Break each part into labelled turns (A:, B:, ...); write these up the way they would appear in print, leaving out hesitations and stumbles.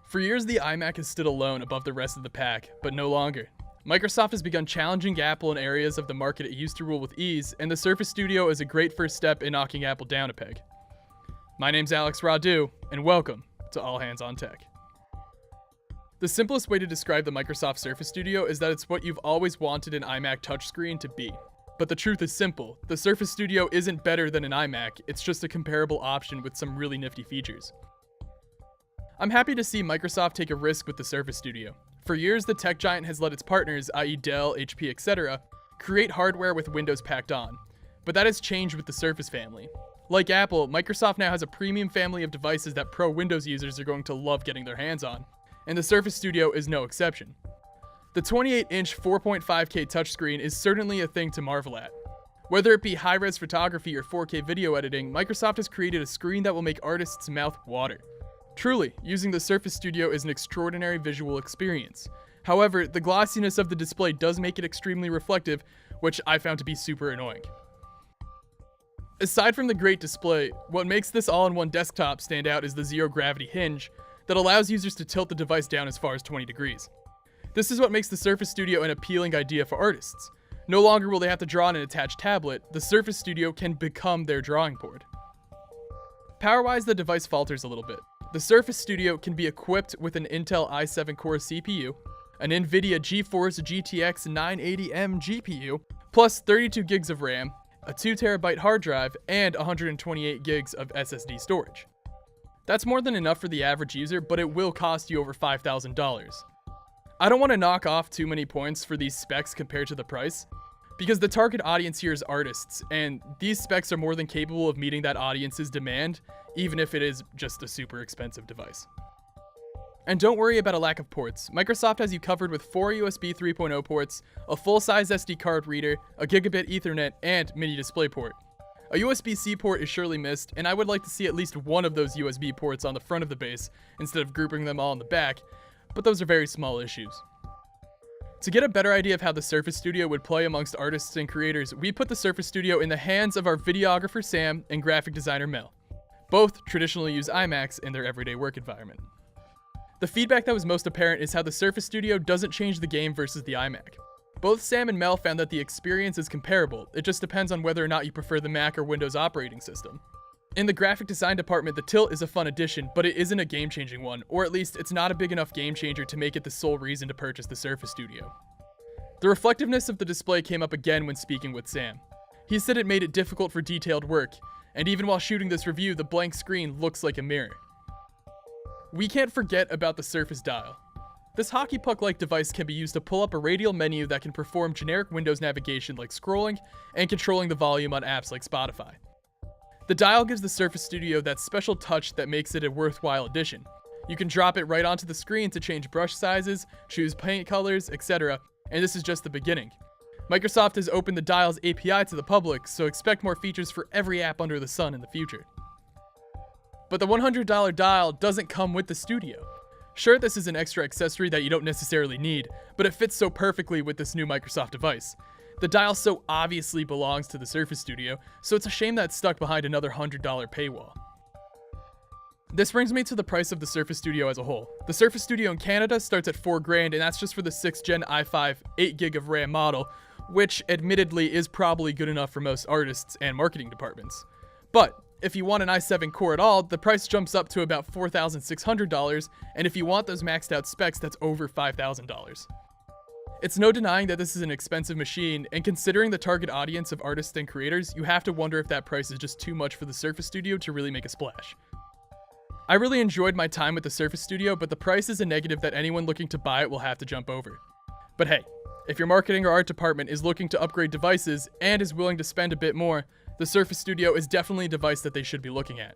A: For years, the iMac has stood alone above the rest of the pack, but no longer. Microsoft has begun challenging Apple in areas of the market it used to rule with ease, and the Surface Studio is a great first step in knocking Apple down a peg. My name's Alex Radu, and welcome to All Hands on Tech. The simplest way to describe the Microsoft Surface Studio is that it's what you've always wanted an iMac touchscreen to be. But the truth is simple, the Surface Studio isn't better than an iMac, it's just a comparable option with some really nifty features. I'm happy to see Microsoft take a risk with the Surface Studio. For years, the tech giant has let its partners, i.e. Dell, HP, etc., create hardware with Windows packed on. But that has changed with the Surface family. Like Apple, Microsoft now has a premium family of devices that pro Windows users are going to love getting their hands on, and the Surface Studio is no exception. The 28-inch 4.5K touchscreen is certainly a thing to marvel at. Whether it be high-res photography or 4K video editing, Microsoft has created a screen that will make artists' mouth water. Truly, using the Surface Studio is an extraordinary visual experience. However, the glossiness of the display does make it extremely reflective, which I found to be super annoying. Aside from the great display, what makes this all-in-one desktop stand out is the zero-gravity hinge that allows users to tilt the device down as far as 20 degrees. This is what makes the Surface Studio an appealing idea for artists. No longer will they have to draw on an attached tablet, the Surface Studio can become their drawing board. Power-wise, the device falters a little bit. The Surface Studio can be equipped with an Intel i7 core CPU, an NVIDIA GeForce GTX 980M GPU, plus 32 gigs of RAM, a 2TB hard drive, and 128 gigs of SSD storage. That's more than enough for the average user, but it will cost you over $5,000. I don't want to knock off too many points for these specs compared to the price, because the target audience here is artists, and these specs are more than capable of meeting that audience's demand, even if it is just a super expensive device. And don't worry about a lack of ports. Microsoft has you covered with 4 USB 3.0 ports, a full-size SD card reader, a gigabit Ethernet, and mini DisplayPort. A USB-C port is surely missed, and I would like to see at least one of those USB ports on the front of the base, instead of grouping them all in the back, but those are very small issues. To get a better idea of how the Surface Studio would play amongst artists and creators, we put the Surface Studio in the hands of our videographer Sam and graphic designer Mel. Both traditionally use iMacs in their everyday work environment. The feedback that was most apparent is how the Surface Studio doesn't change the game versus the iMac. Both Sam and Mel found that the experience is comparable, it just depends on whether or not you prefer the Mac or Windows operating system. In the graphic design department, the tilt is a fun addition, but it isn't a game-changing one, or at least it's not a big enough game changer to make it the sole reason to purchase the Surface Studio. The reflectiveness of the display came up again when speaking with Sam. He said it made it difficult for detailed work, and even while shooting this review, the blank screen looks like a mirror. We can't forget about the Surface Dial. This hockey puck-like device can be used to pull up a radial menu that can perform generic Windows navigation like scrolling and controlling the volume on apps like Spotify. The dial gives the Surface Studio that special touch that makes it a worthwhile addition. You can drop it right onto the screen to change brush sizes, choose paint colors, etc., and this is just the beginning. Microsoft has opened the dial's API to the public, so expect more features for every app under the sun in the future. But the $100 dial doesn't come with the Studio. Sure, this is an extra accessory that you don't necessarily need, but it fits so perfectly with this new Microsoft device. The dial so obviously belongs to the Surface Studio, so it's a shame that it's stuck behind another $100 paywall. This brings me to the price of the Surface Studio as a whole. The Surface Studio in Canada starts at $4,000, and that's just for the 6th gen i5 8GB of RAM model, which admittedly is probably good enough for most artists and marketing departments. But if you want an i7 core at all, the price jumps up to about $4,600, and if you want those maxed out specs, that's over $5,000. It's no denying that this is an expensive machine, and considering the target audience of artists and creators, you have to wonder if that price is just too much for the Surface Studio to really make a splash. I really enjoyed my time with the Surface Studio, but the price is a negative that anyone looking to buy it will have to jump over. But hey, if your marketing or art department is looking to upgrade devices and is willing to spend a bit more, the Surface Studio is definitely a device that they should be looking at.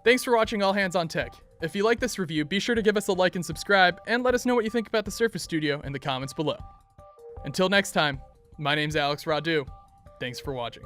A: Thanks for watching All Hands on Tech. If you like this review, be sure to give us a like and subscribe, and let us know what you think about the Surface Studio in the comments below. Until next time, my name's Alex Radu. Thanks for watching.